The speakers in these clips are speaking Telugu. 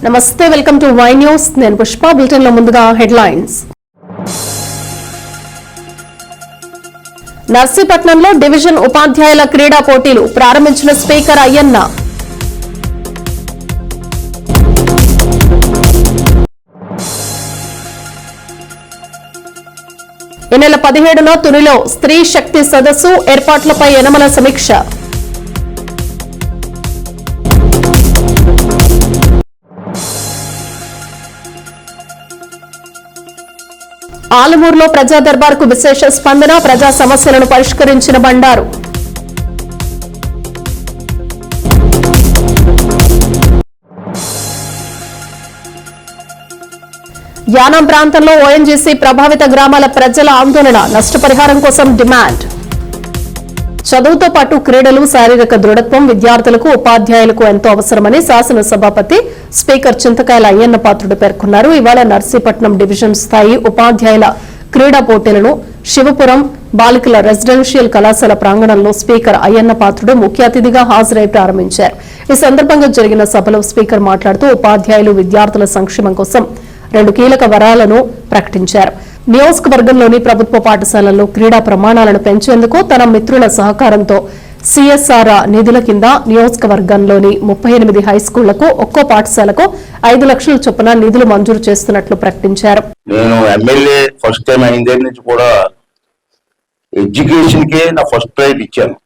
నమస్తే, వెల్కమ్ టు వై న్యూస్. నేను పుష్ప. బులెటిన్ లో ముందుగా హెడ్లైన్స్. నర్సీపట్నంలో డివిజన్ ఉపాధ్యాయుల క్రీడా పోటీలు ప్రారంభించిన స్పీకర్ అయ్యన్న. ఈ నెల 17న తునిలో స్త్రీ శక్తి సదస్సు ఏర్పాట్లపై యనమల సమీక్ష. ఆలమూరులో ప్రజా దర్బార్కు విశేష స్పందన, ప్రజా సమస్యలను పరిష్కరించిన బండారు. యానాం ప్రాంతంలో ఓఎన్జీసీ ప్రభావిత గ్రామాల ప్రజల ఆందోళన, నష్టపరిహారం కోసం డిమాండ్. చదువుతో పాటు క్రీడలు, శారీరక దృఢత్వం విద్యార్థులకు, ఉపాధ్యాయులకు ఎంతో అవసరమని శాసనసభాపతి స్పీకర్ చింతకాయల అయ్యన్న పాత్రుడు పేర్కొన్నారు. ఇవాళ నర్సీపట్నం డివిజన్ స్థాయి ఉపాధ్యాయుల క్రీడా పోటీలను శివపురం బాలికల రెసిడెన్షియల్ కళాశాల ప్రాంగణంలో స్పీకర్ అయ్యన్న పాత్రుడు ముఖ్య అతిథిగా హాజరై ప్రారంభించారు. ఈ సందర్భంగా జరిగిన సభలో స్పీకర్ మాట్లాడుతూ ఉపాధ్యాయులు, విద్యార్థుల సంక్షేమం కోసం 2 కీలక వరాలను ప్రకటించారు. నియోజకవర్గంలోని ప్రభుత్వ పాఠశాలల్లో క్రీడా ప్రమాణాలను పెంచేందుకు తన మిత్రుల సహకారంతో సిఎస్ఆర్ నిధుల కింద నియోజకవర్గంలోని 38 హైస్కూళ్లకు ఒక్కో పాఠశాలకు 5 లక్షల చొప్పున నిధులు మంజూరు చేస్తున్నట్లు ప్రకటించారు. నేను ఎమ్మెల్యే ఫస్ట్ టైం అయిన దగ్గర నుంచి కూడా ఎడ్యుకేషన్ కే నా ఫస్ట్ ప్రైజ్ ఇచ్చాను.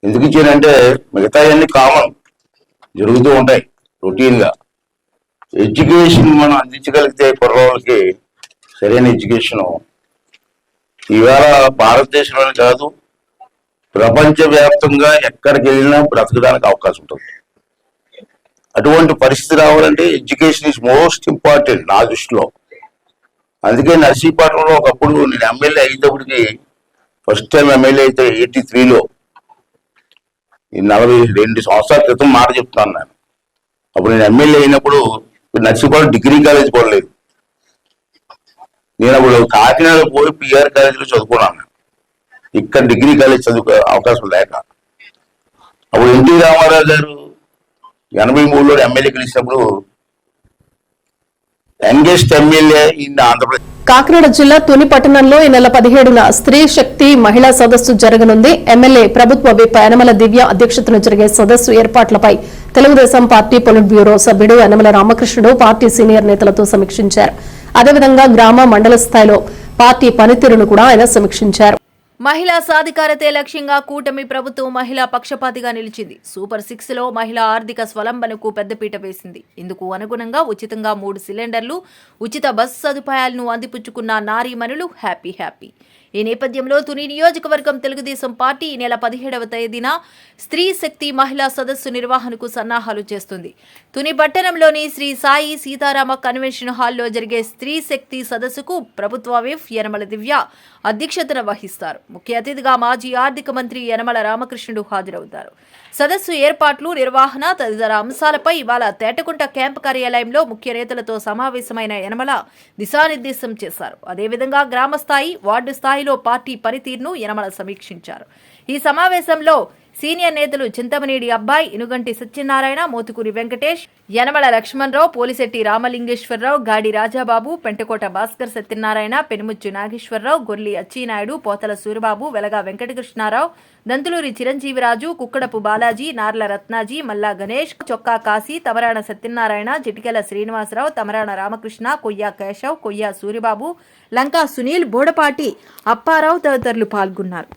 ఎందుకు ఇచ్చానంటే మిగతా అన్ని కామన్ జరుగుతూ ఉంటాయి రొటీన్ గా. ఎడ్యుకేషన్ మనం అందించగలిగితే కుర్రోళ్ళకి సరైన ఎడ్యుకేషన్ ఇవాళ భారతదేశంలోనే కాదు ప్రపంచవ్యాప్తంగా ఎక్కడికి వెళ్ళినా బ్రతకడానికి అవకాశం ఉంటుంది. అటువంటి పరిస్థితి రావాలంటే ఎడ్యుకేషన్ ఈజ్ మోస్ట్ ఇంపార్టెంట్ నా దృష్టిలో. అందుకే నర్సీపట్నంలో ఒకప్పుడు నేను ఎమ్మెల్యే అయినప్పటికీ ఫస్ట్ టైం ఎమ్మెల్యే అయితే 83లో 42 సంవత్సరాల క్రితం మాట చెప్తాను నేను. అప్పుడు నేను ఎమ్మెల్యే అయినప్పుడు నర్సీపట్నం డిగ్రీ కాలేజ్ కూడా లేదు. నేను అప్పుడు కాకినాడ పోయి పిఆర్ కాలేజీలో చదువుకున్నాను. ఇక్కడ డిగ్రీ కాలేజ్ చదువుకో అవకాశం లేక అప్పుడు ఎన్టీ రామారావు గారు 83లో ఎమ్మెల్యే గెలిచినప్పుడు youngest MLA in Andhra Pradesh. Kakinada జిల్లా తుని పట్టణంలో ఈ నెల 17న స్త్రీ శక్తి మహిళా సదస్సు జరగనుంది. ఎమ్మెల్యే ప్రభుత్వ విప్ యనమల దివ్య అధ్యక్షతన జరిగే సదస్సు ఏర్పాట్లపై తెలుగుదేశం పార్టీ పొలిట్ బ్యూరో సభ్యుడు యనమల రామకృష్ణుడు పార్టీ సీనియర్ నేతలతో సమీక్షించారు. అదేవిధంగా గ్రామ, మండల స్థాయిలో పార్టీ పనితీరును కూడా ఆయన సమీక్షించారు. మహిళా సాధికారతే లక్ష్యంగా కూటమి ప్రభుత్వం మహిళా పక్షపాతిగా నిలిచింది. సూపర్ 6లో మహిళా ఆర్థిక స్వలంబనకు పెద్దపీట వేసింది. ఇందుకు అనుగుణంగా ఉచితంగా 3 సిలిండర్లు, ఉచిత బస్సు సదుపాయాలను అందిపుచ్చుకున్న నారీమణులు హ్యాపీ. ఈ నేపథ్యంలో తుని నియోజకవర్గం తెలుగుదేశం పార్టీ ఈ నెల 17వ తేదీన స్త్రీ శక్తి మహిళా సదస్సు నిర్వహణకు సన్నాహాలు చేస్తుంది. తుని పట్టణంలోని శ్రీ సాయి సీతారామ కన్వెన్షన్ హాల్లో జరిగే స్త్రీ శక్తి సదస్సుకు ప్రభుత్వ విప్ యనమల దివ్య అధ్యక్షతన వహిస్తారు. ముఖ్య అతిథిగా మాజీ ఆర్థిక మంత్రి యనమల రామకృష్ణుడు హాజరవుతారు. సదస్సు ఏర్పాట్లు, నిర్వహణ తదితర అంశాలపై ఇవాళ తేటకుంట క్యాంపు కార్యాలయంలో ముఖ్య నేతలతో సమావేశమైన యనమల దిశానిర్దేశం చేశారు. అదేవిధంగా గ్రామ స్థాయి, వార్డు స్థాయిలో పార్టీ పనితీరును యనమల సమీక్షించారు. ఈ సమావేశంలో సీనియర్ నేతలు చింతమనేడి అబ్బాయి, ఇనుగంటి సత్యనారాయణ, మోతుకూరి వెంకటేష్, యనమల లక్ష్మణరావు, పోలిశెట్టి రామలింగేశ్వరరావు, గాడి రాజాబాబు, పెంటకోట భాస్కర్ సత్యనారాయణ, పెనుముచ్చు నాగేశ్వరరావు, గొర్లి అచ్చినాయుడు, పోతల సూరిబాబు, వెలగా వెంకటకృష్ణారావు, దంతులూరి చిరంజీవిరాజు, కుక్కడపు బాలాజీ, నార్ల రత్నాజీ, మల్లా గణేష్, చొక్కా కాశీ, తమరాణ సత్యనారాయణ, చిటికెల శ్రీనివాసరావు, తమరాణ రామకృష్ణ, కొయ్యా కేశవ్, కొయ్యా సూరిబాబు, లంకా సునీల్, బోడపాటి అప్పారావు తదితరులు పాల్గొన్నారు.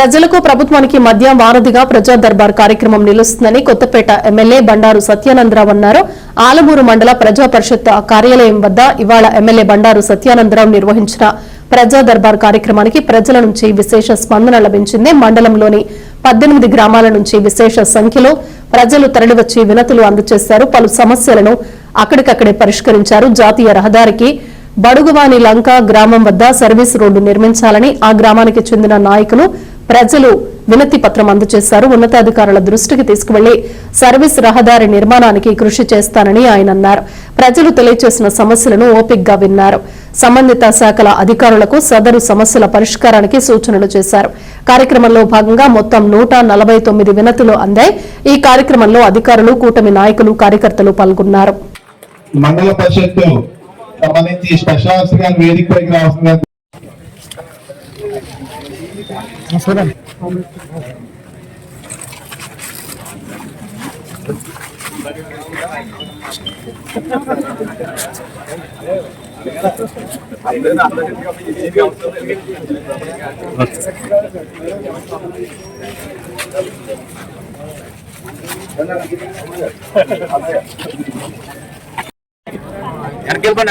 ప్రజలకు ప్రభుత్వానికి మధ్య వారధిగా ప్రజా దర్బార్ కార్యక్రమం నిలుస్తుందని కొత్తపేట ఎమ్మెల్యే బండారు సత్యానందరావు అన్నారు. ఆలమూరు మండల ప్రజా పరిషత్ కార్యాలయం వద్ద ఇవాళ ఎమ్మెల్యే బండారు సత్యానందరావు నిర్వహించిన ప్రజా దర్బార్ కార్యక్రమానికి ప్రజల నుంచి విశేష స్పందన లభించింది. మండలంలోని 18 గ్రామాల నుంచి విశేష సంఖ్యలో ప్రజలు తరలివచ్చి వినతులు అందజేశారు. పలు సమస్యలను అక్కడికక్కడే పరిష్కరించారు. జాతీయ రహదారికి బడుగువాని లంక గ్రామం వద్ద సర్వీస్ రోడ్డు నిర్మించాలని ఆ గ్రామానికి చెందిన నాయకులు ప్రజలు వినతి పత్రం అందజేశారు. ఉన్నతాధికారుల దృష్టికి తీసుకువెళ్లి సర్వీస్ రహదారి నిర్మాణానికి కృషి చేస్తానని ఆయన అన్నారు. ప్రజలు తెలియజేసిన సమస్యలను ఓపికగా విన్నారు. సంబంధిత శాఖల అధికారులకు సదరు సమస్యల పరిష్కారానికి సూచనలు చేశారు. కార్యక్రమంలో భాగంగా మొత్తం 149 వినతులు అందాయి. ఈ కార్యక్రమంలో అధికారులు, కూటమి నాయకులు, కార్యకర్తలు పాల్గొన్నారు. మండల పరిషత్తు సంబంధించి స్పెషల్ గా వేదికపైకి రావాల్సిందిగా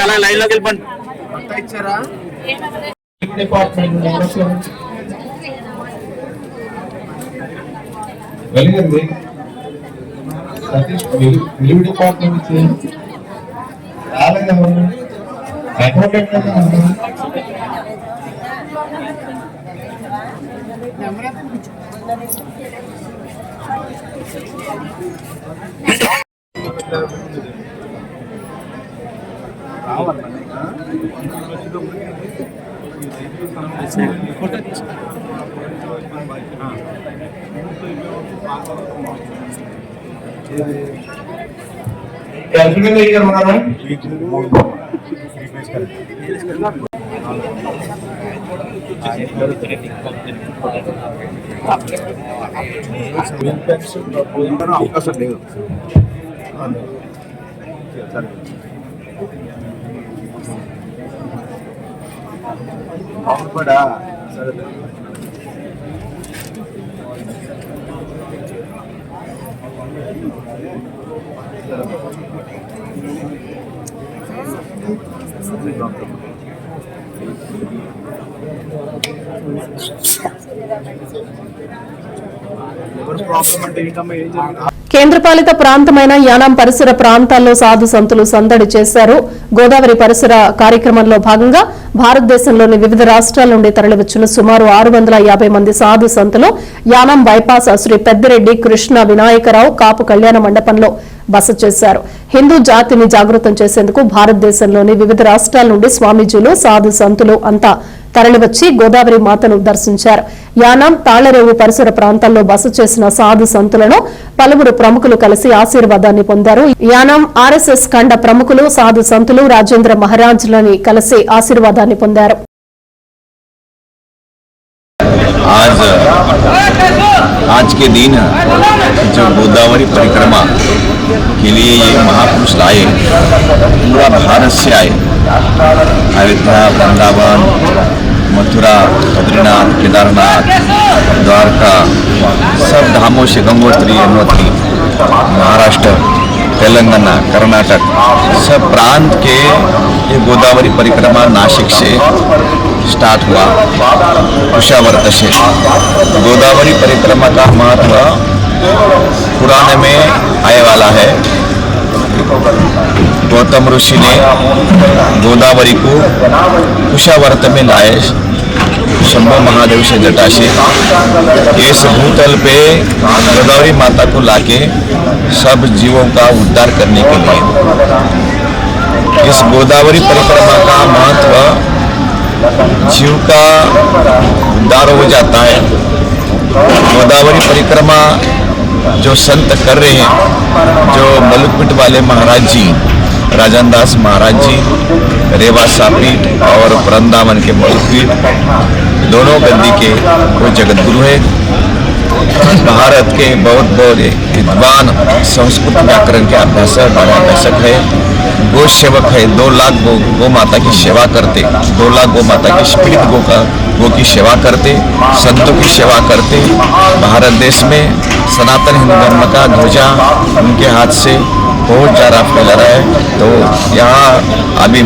అలా లైన్ లోకి వెళ్ళిపోండి. డిపార్ట్మెంట్ వెలిగింది సతీష్ విలువ డిపార్ట్మెంట్ రాలేదు. అకౌంటెంట్ అవకాశం లేదు. కేంద్రపాలిత ప్రాంతమైన యానాం పరిసర ప్రాంతాల్లో సాధు సంతులు సందడి చేశారు. గోదావరి పరిసర కార్యక్రమంలో భాగంగా భారతదేశంలోని వివిధ రాష్ట్రాల నుండి తరలివచ్చిన సుమారు 650 మంది సాధు సంతులు యానాం బైపాస్ శ్రీ పెద్దిరెడ్డి కృష్ణ వినాయకరావు కాపు కళ్యాణ మండపంలో బస చేశారు. హిందూ జాతిని జాగృతం చేసేందుకు భారతదేశంలోని వివిధ రాష్ట్రాల నుండి స్వామీజీలు, సాధు సంతులు అంతా తరలివచ్చి గోదావరి మాతను దర్శించారు. యానాం, తాళ్లరేవు పరిసర ప్రాంతాల్లో బస చేసిన సాధు సంతులను పలువురు ప్రముఖులు కలిసి ఆశీర్వాదాన్ని పొందారు. యానాం ఆర్ఎస్ఎస్ ఖండ ప్రముఖులు, సాధు సంతులు రాజేంద్ర మహారాజ్లని కలిసి ఆశీర్వాదాన్ని పొందారు. आज के दिन जो गोदावरी परिक्रमा के लिए ये महापुरुष आए, पूरा भारत से आए, अयोध्या, वृंदावन, मथुरा, बद्रीनाथ, केदारनाथ, द्वारका, सब धामों से गंगोत्री, यमुनोत्री, महाराष्ट्र, तेलंगाना, कर्नाटक, सब प्रांत के ये गोदावरी परिक्रमा नासिक से स्टार्ट हुआ, कुशावर्त से। गोदावरी परिक्रमा का महत्व पुराने में आने वाला है। गौतम ऋषि ने गोदावरी को कुशावर्त में लाए शंभु महादेव से जटा से। इस भूतल पे गोदावरी माता को लाके सब जीवों का उद्धार करने के लिए इस गोदावरी परिक्रमा का महत्व, जीव का उद्धार हो जाता है। गोदावरी परिक्रमा जो संत कर रहे हैं, जो मलुकपीठ वाले महाराज जी, राजन दास महाराज जी, रेवा सापीठ और वृंदावन के मलुकपीठ, दोनों गद्दी के वो जगत गुरु है। भारत के बहुत बड़े विद्वान संस्कृत व्याकरण के अभ्यासक है, गो सेवक है। 2 लाख गो माता की सेवा करते, 2 लाख गो माता की पीड़ित गो की सेवा करते, संतों की सेवा करते। भारत देश में सनातन हिंदू धर्म का ध्वजा उनके हाथ से बहुत ज़्यादा फैला रहा है। तो यहाँ अभी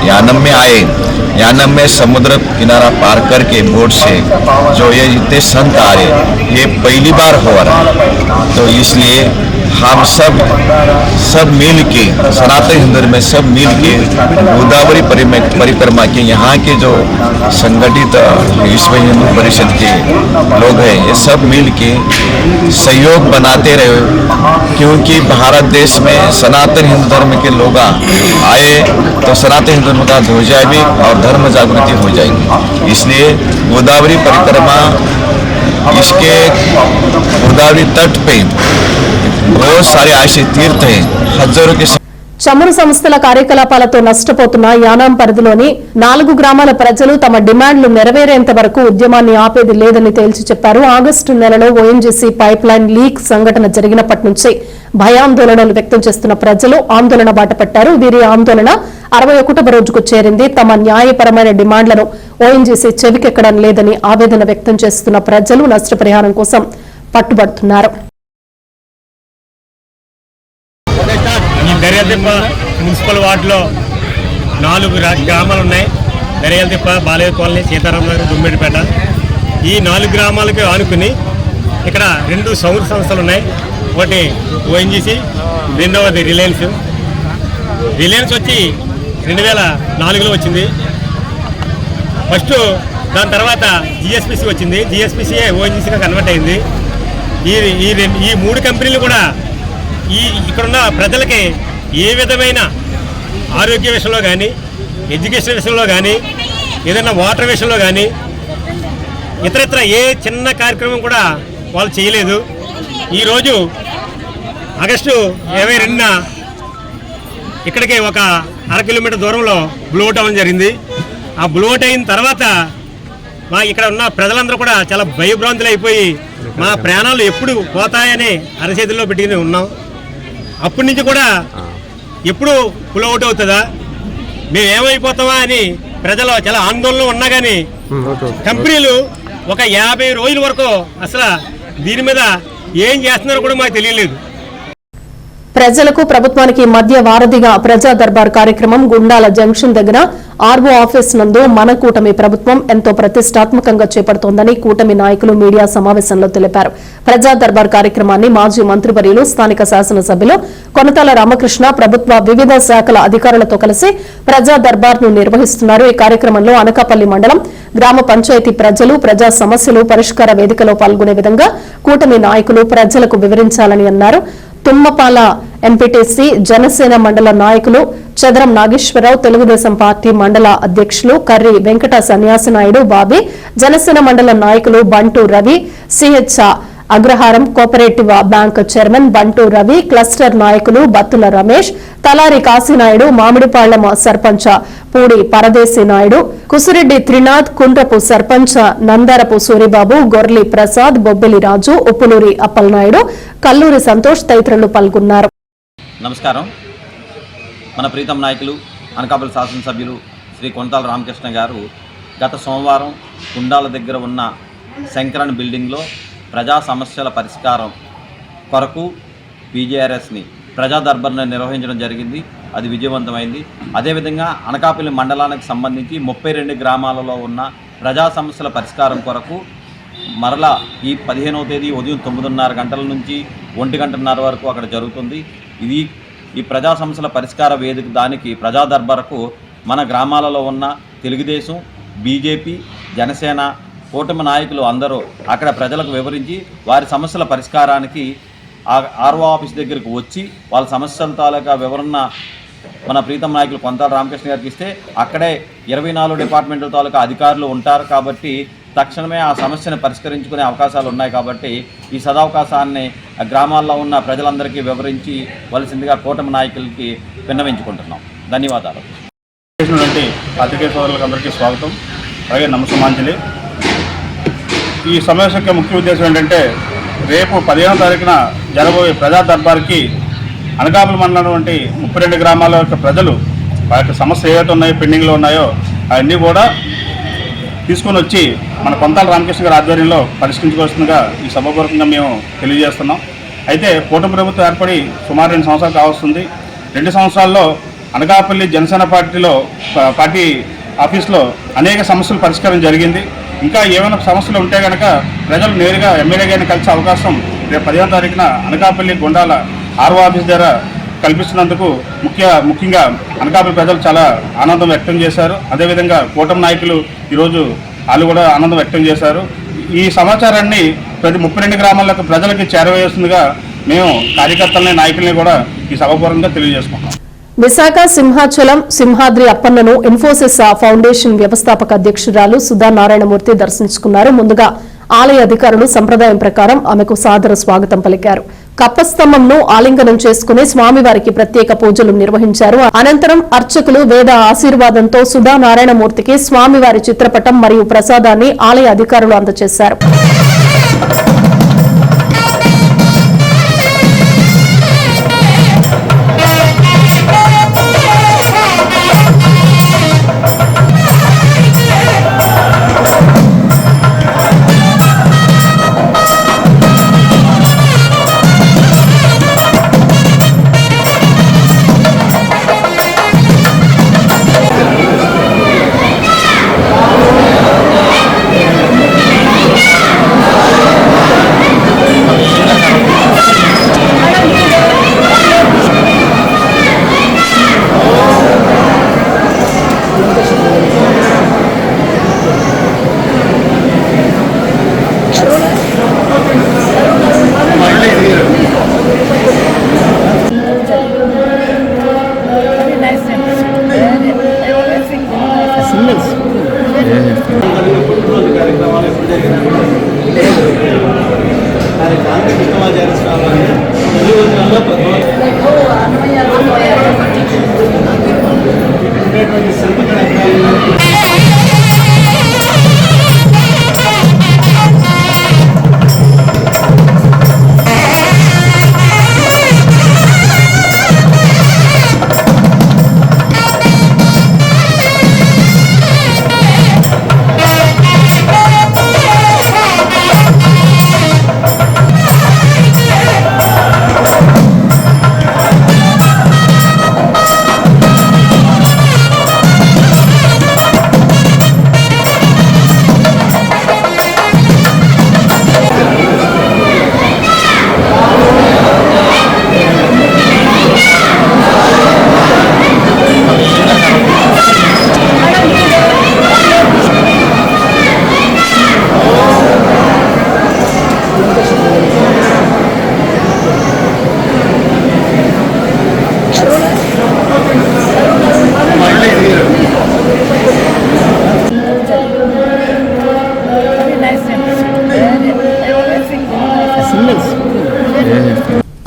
यानम में आए, यानम में समुद्र किनारा पार करके बोट से जो ये जितने संत आ रहे, ये पहली बार हो रहा है। तो इसलिए हम सब मिल के, सनातन हिंदू में सब मिल के गोदावरी परिक्रमा के यहाँ के जो संगठित विश्व हिंदू परिषद के लोग हैं, ये सब मिल के सहयोग बनाते रहे। क्योंकि भारत देश में सनातन हिंदू धर्म के लोग आए तो सनातन हिंदू धर्म का ध्वजा भी और धर्म जागृति हो जाएगी। इसलिए गोदावरी परिक्रमा, इसके गोदावरी तट पे बहुत सारे ऐसे तीर्थ हैं, हजारों के చమురు సంస్థల కార్యకలాపాలతో నష్టపోతున్న యానాం పరిధిలోని 4 గ్రామాల ప్రజలు తమ డిమాండ్లు నెరవేరేంత వరకు ఉద్యమాన్ని ఆపేది లేదని తేల్చి చెప్పారు. ఆగస్టు నెలలో ఓఎన్జీసీ పైప్ లైన్ లీక్ సంఘటన జరిగినప్పటి నుంచి భయాందోళనలు వ్యక్తం చేస్తున్న ప్రజలు ఆందోళన బాటపట్టారు. వీరి ఆందోళన 61వ రోజుకు చేరింది. తమ న్యాయపరమైన డిమాండ్లను ఓఎన్జీసీ చెవికెక్కడం లేదని ఆవేదన వ్యక్తం చేస్తున్న ప్రజలు నష్టపరిహారం కోసం పట్టుబడుతున్నారు. దర్యాదిప్ప మున్సిపల్ వార్డులో 4 గ్రామాలు ఉన్నాయి. దర్యాదిప్ప, బాలయ్య కాలనీ, సీతారామనగర్, దుమ్మిడిపేట. ఈ 4 గ్రామాలకు ఆనుకుని ఇక్కడ 2 సౌర సంస్థలు ఉన్నాయి. ఒకటి ఓఎన్జీసీ, రెండవది రిలయన్స్. రిలయన్స్ వచ్చి 2004లో వచ్చింది ఫస్ట్. దాని తర్వాత జిఎస్పిసి వచ్చింది. జిఎస్పిసిఏ ఓఎన్జీసీగా కన్వర్ట్ అయింది. ఈ 3 కంపెనీలు కూడా ఇక్కడున్న ప్రజలకి ఏ విధమైన ఆరోగ్య విషయంలో కానీ, ఎడ్యుకేషన్ విషయంలో కానీ, ఏదైనా వాటర్ విషయంలో కానీ, ఇతరత్ర ఏ చిన్న కార్యక్రమం కూడా వాళ్ళు చేయలేదు. ఈరోజు ఆగస్టు 22న ఇక్కడికి ఒక 1/2 కిలోమీటర్ దూరంలో బ్లోట్ అవ్వడం జరిగింది. ఆ బ్లోట్ అయిన తర్వాత మా ఇక్కడ ఉన్న ప్రజలందరూ కూడా చాలా భయభ్రాంతులు అయిపోయి మా ప్రాణాలు ఎప్పుడు పోతాయని అరచేతుల్లో పెట్టుకుని ఉన్నాం. అప్పటి నుంచి కూడా ఎప్పుడు పుల్ అవుట్ అవుతుందా, మేము ఏమైపోతామా అని ప్రజలు చాలా ఆందోళనలో ఉన్నా కానీ కంపెనీలు ఒక 50 రోజుల వరకు అసలు దీని మీద ఏం చేస్తున్నారో కూడా మాకు తెలియలేదు. ప్రజలకు ప్రభుత్వానికి మధ్య వారధిగా ప్రజా దర్బార్ కార్యక్రమం గుండాల జంక్షన్ దగ్గర ఆర్ఓ ఆఫీస్ నందు మన కూటమి ప్రభుత్వం ఎంతో ప్రతిష్టాత్మకంగా చేపడుతోందని కూటమి నాయకులు మీడియా సమావేశంలో తెలిపారు. ప్రజా దర్బార్ కార్యక్రమాన్ని మాజీ మంత్రివర్యులు, స్థానిక శాసనసభ్యులు కొనతాల రామకృష్ణ ప్రభుత్వ వివిధ శాఖల అధికారులతో కలిసి ప్రజా దర్బార్ ను నిర్వహిస్తున్నారు. ఈ కార్యక్రమంలో అనకాపల్లి మండలం గ్రామ పంచాయతీ ప్రజలు ప్రజా సమస్యలు పరిష్కార వేదికలో పాల్గొనే విధంగా కూటమి నాయకులు ప్రజలకు వివరించాలని అన్నారు. తుమ్మపాల ఎంపీటీసీ జనసేన మండల నాయకులు చదరం నాగేశ్వరరావు, తెలుగుదేశం పార్టీ మండల అధ్యక్షులు కర్రి వెంకట సన్యాసినాయుడు బాబీ, జనసేన మండల నాయకులు బంటు రవి, సిహెచ్ అగ్రహారం కోఆపరేటివ్ బ్యాంక్ చైర్మన్ బంటు రవి, క్లస్టర్ నాయకులు బత్తుల రమేష్, తలారి కాశీనాయుడు, మామిడిపాళ్లం సర్పంచ్ పూడి పరదేశీ నాయుడు, కుసిరెడ్డి త్రినాథ్, కుండ్రపు సర్పంచ్ నందారపు సూరిబాబు, గొర్లి ప్రసాద్, బొబ్బిలి రాజు, ఉప్పులూరి అప్పలనాయుడు, కల్లూరి సంతోష్ తదితరులు పాల్గొన్నారు. నమస్కారం. మన ప్రీతం నాయకులు అనకాపల్లి శాసనసభ్యులు శ్రీ కొనతాల రామకృష్ణ గారు గత సోమవారం కుండాల దగ్గర ఉన్న శంకరన్ బిల్డింగ్లో ప్రజా సమస్యల పరిష్కారం కొరకు పీజేఆర్ఎస్ని ప్రజా దర్బార్ని నిర్వహించడం జరిగింది. అది విజయవంతమైంది. అదేవిధంగా అనకాపల్లి మండలానికి సంబంధించి 32 గ్రామాలలో ఉన్న ప్రజా సమస్యల పరిష్కారం కొరకు మరలా ఈ 15వ తేదీ ఉదయం 9:30 గంటల నుంచి 1 గంటన్నర వరకు అక్కడ జరుగుతుంది. ఈ ప్రజా సమస్యల పరిష్కార వేదిక దానికి ప్రజా దర్బార్కు మన గ్రామాలలో ఉన్న తెలుగుదేశం, బీజేపీ, జనసేన కూటమి నాయకులు అందరూ అక్కడ ప్రజలకు వివరించి వారి సమస్యల పరిష్కారానికి ఆర్ఓ ఆఫీస్ దగ్గరకు వచ్చి వాళ్ళ సమస్యల తాలూకా వివరణ మన ప్రీతం నాయకులు కొనతాల రామకృష్ణ గారికి ఇస్తే అక్కడే 24 డిపార్ట్మెంట్ల తాలూకా అధికారులు ఉంటారు. కాబట్టి తక్షణమే ఆ సమస్యను పరిష్కరించుకునే అవకాశాలు ఉన్నాయి. కాబట్టి ఈ సదవకాశాన్ని గ్రామాల్లో ఉన్న ప్రజలందరికీ వివరించి వలసిందిగా కూటమి నాయకులకి విన్నవించుకుంటున్నాం. ధన్యవాదాలు. పాత్రికేయ సోదరులకు అందరికీ స్వాగతం, అలాగే నమస్కారాంజలి. ఈ సమావేశం యొక్క ముఖ్య ఉద్దేశం ఏంటంటే రేపు 15వ తారీఖున జరగబోయే ప్రజా దర్బార్కి అనకాపల్లి మండలం వంటి 32 గ్రామాల యొక్క ప్రజలు వారి యొక్క సమస్య ఏవైతే ఉన్నాయో పెండింగ్లో ఉన్నాయో అవన్నీ కూడా తీసుకొని వచ్చి మన కొంతాల రామకృష్ణ గారి ఆధ్వర్యంలో పరిష్కరించుకోవాల్సిందిగా ఈ సభాపూర్వకంగా మేము తెలియజేస్తున్నాం. అయితే కూటమి ప్రభుత్వం ఏర్పడి సుమారు 2 సంవత్సరాలు కావస్తుంది. 2 సంవత్సరాల్లో అనకాపల్లి జనసేన పార్టీ ఆఫీస్లో అనేక సమస్యలు పరిష్కారం జరిగింది. ఇంకా ఏమైనా సమస్యలు ఉంటే కనుక ప్రజలు నేరుగా ఎమ్మెల్యే గారిని కలిసే అవకాశం రేపు 15వ తారీఖున అనకాపల్లి గుండాల ఆర్ఓ ఆఫీస్ ద్వారా కల్పిస్తున్నందుకు ముఖ్యంగా అనకాపల్లి ప్రజలు చాలా ఆనందం వ్యక్తం చేశారు. అదేవిధంగా కూటమి నాయకులు ఈరోజు వాళ్ళు కూడా ఆనందం వ్యక్తం చేశారు. ఈ సమాచారాన్ని ప్రతి 32 గ్రామాలకు ప్రజలకి చేరవేస్తుందిగా మేము కార్యకర్తలని నాయకుల్ని కూడా ఈ సభాపూర్వకంగా తెలియజేసుకుంటాం. విశాఖ సింహాచలం సింహాద్రి అప్పన్నను ఇన్ఫోసిస్ ఫౌండేషన్ వ్యవస్థాపక అధ్యక్షురాలు సుధా నారాయణమూర్తి దర్శించుకున్నారు. ముందుగా ఆలయ అధికారులు సంప్రదాయం ప్రకారం ఆమెకు సాదర స్వాగతం పలికారు. కప్పస్తంభంను ఆలింగనం చేసుకుని స్వామివారికి ప్రత్యేక పూజలు నిర్వహించారు. అనంతరం అర్చకులు వేద ఆశీర్వాదంతో సుధా నారాయణమూర్తికి స్వామివారి చిత్రపటం మరియు ప్రసాదాన్ని ఆలయ అధికారులు అందజేశారు.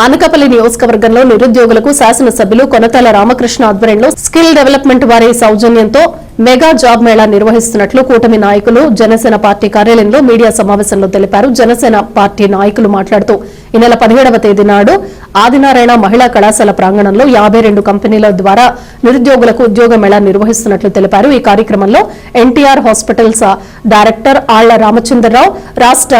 అనకాపల్లి నియోజకవర్గంలో నిరుద్యోగులకు శాసనసభ్యులు కొనతాల రామకృష్ణ ఆధ్వర్యంలో స్కిల్ డెవలప్మెంట్ వారి సౌజన్యంతో మెగా జాబ్ మేళా నిర్వహిస్తున్నట్లు కూటమి నాయకులు జనసేన పార్టీ కార్యాలయంలో మీడియా సమావేశంలో తెలిపారు. జనసేన పార్టీ నాయకులు మాట్లాడుతూ ఈ నెల 17వ తేదీ నాడు ఆదినారాయణ మహిళా కళాశాల ప్రాంగణంలో 52 కంపెనీల ద్వారా నిరుద్యోగులకు ఉద్యోగ మేళా నిర్వహిస్తున్నట్లు తెలిపారు. ఈ కార్యక్రమంలో ఎన్టీఆర్ హాస్పిటల్స్ డైరెక్టర్ ఆళ్ల రామచంద్రరావు, రాష్ట్ర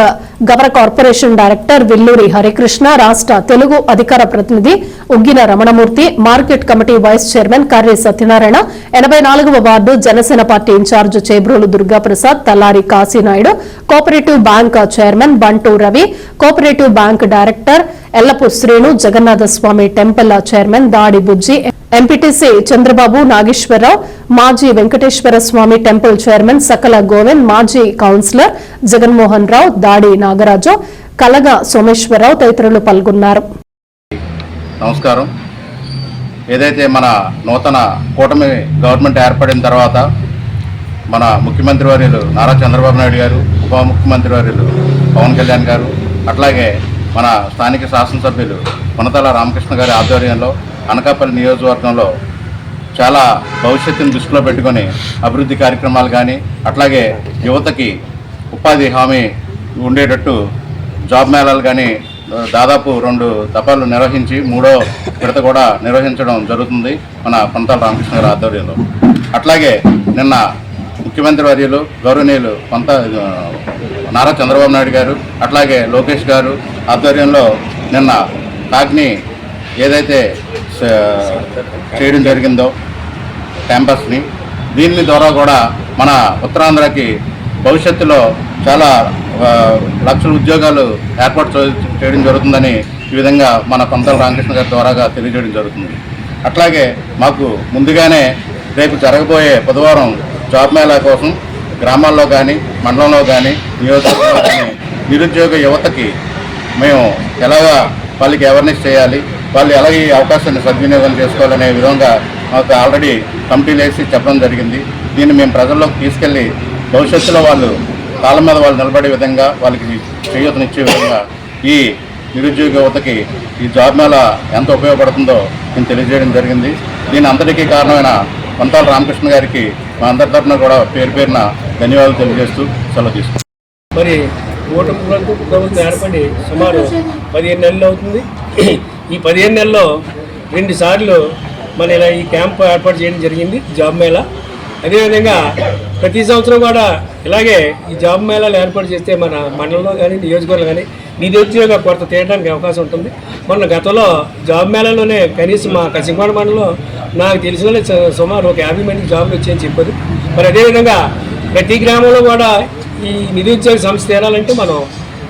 గవర కార్పొరేషన్ డైరెక్టర్ విల్లూరి హరికృష్ణ, రాష్ట్ర తెలుగు అధికార ప్రతినిధి Uggina Ramanamurthy, market committee vice chairman Karri Satyanarayana, 84వ ward Janasena party incharge Chebrolu Durgaprasad, Tallari Kasinaidu, cooperative bank chairman Bantu Ravi, cooperative bank director Ellapu Srinu, Jagannathaswamy temple chairman Dadi Bujji, MPTC Chandrababu, Nageswararao, మాజీ వెంకటేశ్వర స్వామి టెంపుల్ చైర్మన్ సకల గోవింద్, మాజీ కౌన్సిలర్ జగన్మోహన్ రావు, దాడి నాగరాజు, కలగ సోమేశ్వరరావు తదితరులు పాల్గొన్నారు. నమస్కారం. ఏదైతే మన నూతన కూటమి గవర్నమెంట్ ఏర్పడిన తర్వాత మన ముఖ్యమంత్రి వర్యులు నారా చంద్రబాబు నాయుడు గారు, ఉప ముఖ్యమంత్రి వర్యులు పవన్ కళ్యాణ్ గారు, అట్లాగే మన స్థానిక శాసనసభ్యులు కొనతాల రామకృష్ణ గారి ఆధ్వర్యంలో అనకాపల్లి నియోజకవర్గంలో చాలా భవిష్యత్తును దృష్టిలో పెట్టుకొని అభివృద్ధి కార్యక్రమాలు కానీ, అట్లాగే యువతకి ఉపాధి హామీ ఉండేటట్టు జాబ్ మేళాలు కానీ దాదాపు 2 దఫాలు నిర్వహించి 3వ విడత కూడా నిర్వహించడం జరుగుతుంది మన కొంతాల రామకృష్ణ గారి ఆధ్వర్యంలో. అట్లాగే నిన్న ముఖ్యమంత్రి వర్యులు గౌరవనీయులు నారా చంద్రబాబు నాయుడు గారు అట్లాగే లోకేష్ గారు ఆధ్వర్యంలో నిన్న కాగ్ని ఏదైతే చేయడం జరిగిందో క్యాంపస్ని, దీని ద్వారా కూడా మన ఉత్తరాంధ్రకి భవిష్యత్తులో చాలా లక్షల ఉద్యోగాలు ఏర్పాటు చేయడం జరుగుతుందని ఈ విధంగా మన కొంతాల రామకృష్ణ గారి ద్వారాగా తెలియజేయడం జరుగుతుంది. అట్లాగే మాకు ముందుగానే రేపు జరగబోయే బుధవారం జాబ్ మేళా కోసం గ్రామాల్లో కానీ మండలంలో కానీ నియోజకవర్గంలో కానీ నిరుద్యోగ యువతకి మేము ఎలాగా వాళ్ళకి అవేర్నెస్ చేయాలి, వాళ్ళు ఎలా ఈ అవకాశాన్ని సద్వినియోగం చేసుకోవాలనే విధంగా మాకు ఆల్రెడీ కమిటీలు వేసి చెప్పడం జరిగింది. దీన్ని మేము ప్రజల్లోకి తీసుకెళ్ళి భవిష్యత్తులో వాళ్ళు కాళ్ళ మీద వాళ్ళు నిలబడే విధంగా వాళ్ళకి చేయూతనిచ్చే విధంగా ఈ నిరుద్యోగ యువతకి ఈ జాబ్ మేళా ఎంత ఉపయోగపడుతుందో నేను తెలియజేయడం జరిగింది. దీని అందరికీ కారణమైన కొంతాల రామకృష్ణ గారికి మా అందరి తరఫున కూడా పేరు పేరున ధన్యవాదాలు తెలియజేస్తూ సెలవు తీసుకుంటాం. మరి కూటమి ప్రభుత్వం ఏర్పడి సుమారు 15 నెలలు అవుతుంది. ఈ 15 నెలల్లో 2 సార్లు మన ఇలా ఈ క్యాంప్ ఏర్పాటు చేయడం జరిగింది, జాబ్ మేళా. అదేవిధంగా ప్రతి సంవత్సరం కూడా ఇలాగే ఈ జాబ్ మేళాలు ఏర్పాటు చేస్తే మన మండలంలో కానీ నియోజకవర్గంలో కానీ నిరుద్యోగ కొరత తీయడానికి అవకాశం ఉంటుంది. మొన్న గతంలో జాబ్ మేళాలోనే కనీసం మా కసింగవాడ మండలంలో నాకు తెలిసిన సుమారు ఒక 50 మందికి జాబులు వచ్చాయని చెప్పారు. మరి అదేవిధంగా ప్రతి గ్రామంలో కూడా ఈ నిరుద్యోగ సమస్య తీరాలంటే మనం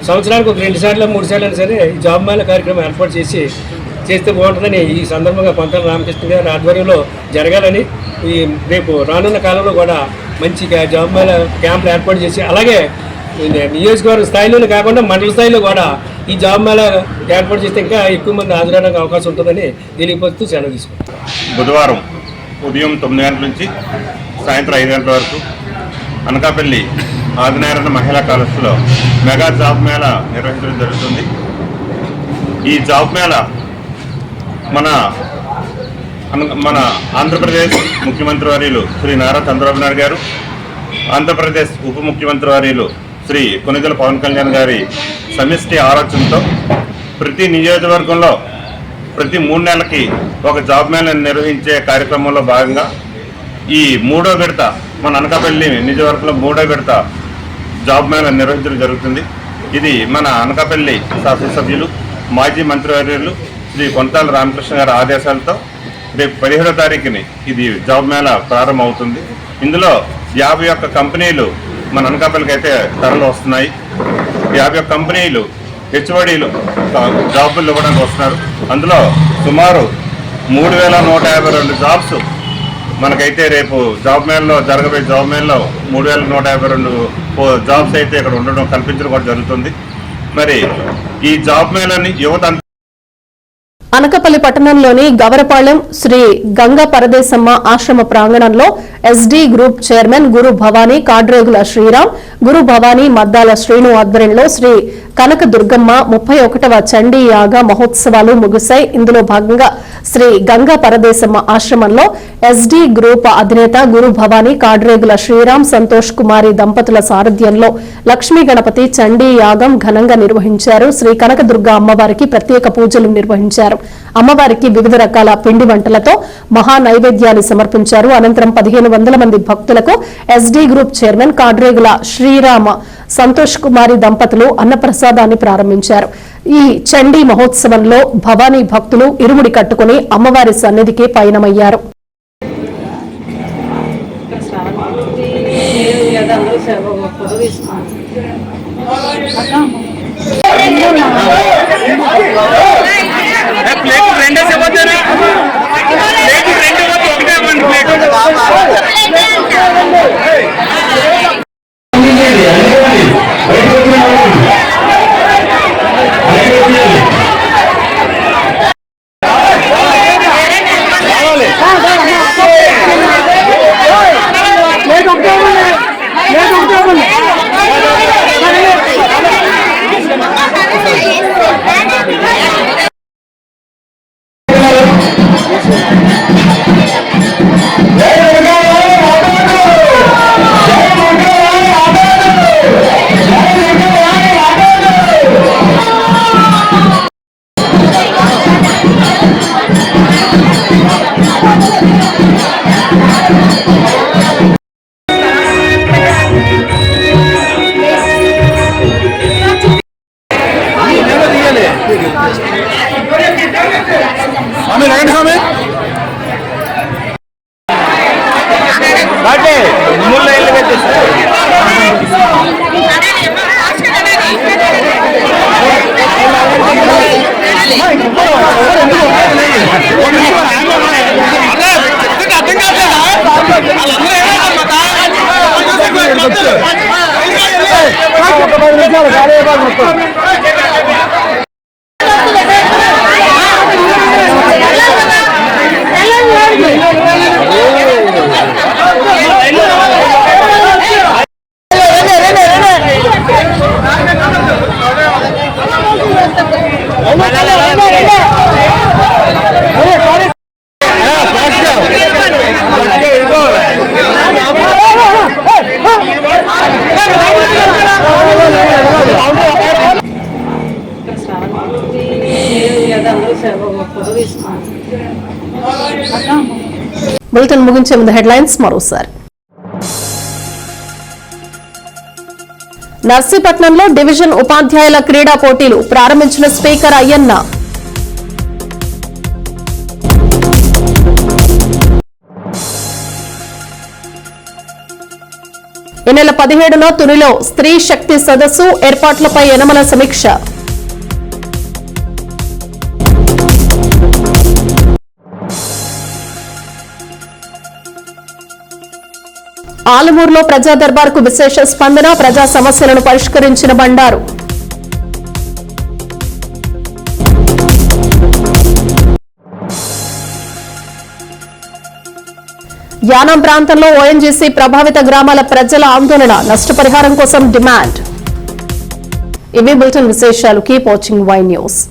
సంవత్సరానికి ఒక 2 సార్లు 3 సార్లు అయినా సరే ఈ జాబ్ మేళా కార్యక్రమం ఏర్పాటు చేస్తే బాగుంటుందని ఈ సందర్భంగా కొంతాల రామకృష్ణ గారి ఆధ్వర్యంలో జరగాలని, ఈ రేపు రానున్న కాలంలో కూడా మంచి జాబ్ మేళా క్యాంపులు ఏర్పాటు చేసి అలాగే నియోజకవర్గ స్థాయిలోనే కాకుండా మండల స్థాయిలో కూడా ఈ జాబ్ మేళా ఏర్పాటు చేస్తే ఇంకా ఎక్కువ మంది హాజరడానికి అవకాశం ఉంటుందని తెలియపరుస్తూ సెలవు తీసుకుంటాం. బుధవారం ఉదయం 9 గంటల నుంచి సాయంత్రం 5 గంటల వరకు అనకాపల్లి ఆదినారాయణ మహిళా కాలేజీలో మెగా జాబ్ మేళా నిర్వహించడం జరుగుతుంది. ఈ జాబ్ మేళా మన ఆంధ్రప్రదేశ్ ముఖ్యమంత్రి వర్యులు శ్రీ నారా చంద్రబాబు నాయుడు గారు, ఆంధ్రప్రదేశ్ ఉప ముఖ్యమంత్రి వర్యులు శ్రీ కొనిదెల పవన్ కళ్యాణ్ గారి సమిష్టి ఆలోచనతో ప్రతి నియోజకవర్గంలో ప్రతి 3 నెలలకి ఒక జాబ్ మేళా నిర్వహించే కార్యక్రమంలో భాగంగా ఈ 3వ విడత మన అనకాపల్లి నియోజకవర్గంలో 3వ విడత జాబ్ మేళా నిర్వహించడం జరుగుతుంది. ఇది మన అనకాపల్లి శాసనసభ్యులు మాజీ మంత్రివర్యులు శ్రీ కొంతాల రామకృష్ణ గారి ఆదేశాలతో రేపు 17వ తారీఖుని ఇది జాబ్ మేళా ప్రారంభమవుతుంది. ఇందులో 51 కంపెనీలు మన అనకాపల్లికి అయితే తరలి వస్తున్నాయి. 51 కంపెనీలు హెచ్ఓడీలు జాబులు ఇవ్వడానికి వస్తున్నారు. అందులో సుమారు 3152 జాబ్స్ మనకైతే రేపు జాబ్ మేళలో జరగబోయే జాబ్ మేళలో 3152 జాబ్స్ అయితే ఇక్కడ ఉండడం కల్పించడం కూడా జరుగుతుంది. మరి ఈ జాబ్ మేళని యువత అనకాపల్లి పట్టణంలోని గవరపాళెం శ్రీ గంగా పరదేశమ్మ ఆశ్రమ ప్రాంగణంలో ఎస్డీ గ్రూప్ చైర్మన్ గురు భవానీ కాడ్రేగుల శ్రీరామ్, గురు భవానీ మద్దాల శ్రీను ఆధ్వర్యంలో శ్రీ కనక దుర్గమ్మ 31వ చండీ యాగ మహోత్సవాలు ముగిశాయి. ఇందులో భాగంగా శ్రీ గంగా పరదేశమ్మ ఆశ్రమంలో ఎస్డీ గ్రూప్ అధినేత గురు భవానీ కాడ్రేగుల శ్రీరామ్, సంతోష్ కుమారి దంపతుల సారథ్యంలో లక్ష్మీ గణపతి చండీ యాగం ఘనంగా నిర్వహించారు. శ్రీ కనకదుర్గ అమ్మవారికి ప్రత్యేక పూజలు నిర్వహించారు. అమ్మవారికి వివిధ రకాల పిండి వంటలతో మహా నైవేద్యాలు సమర్పించారు. అనంతరం 1500 మంది భక్తులకు SD group chairman Kadregula Srirama, Santosh Kumari దంపతులు అన్నప్రసాదాన్ని ప్రారంభించారు. ఈ చండీ మహోత్సవంలో భవానీ భక్తులు ఇరుముడి కట్టుకుని అమ్మవారి సన్నిధికి పయనమయ్యారు. Thank you. బులెటిన్ ముగించే ముందు హెడ్లైన్స్ మరోసారి. నర్సీపట్నంలో డివిజన్ ఉపాధ్యాయుల క్రీడా పోటీలు ప్రారంభించిన స్పీకర్ అయ్యన్న. ఈ నెల 17న తునిలో స్త్రీ శక్తి సదస్సు ఏర్పాట్లపై యనమల సమీక్ష. ఆలమూరులో ప్రజా దర్బార్కు విశేష స్పందన, ప్రజా సమస్యలను పరిష్కరించిన బండారు. యానాం ప్రాంతంలో ఓఎన్జీసీ ప్రభావిత గ్రామాల ప్రజల ఆందోళన, నష్టపరిహారం కోసం డిమాండ్. ఇవి బులెటిన్ విశేషాలు. Keep watching Y news.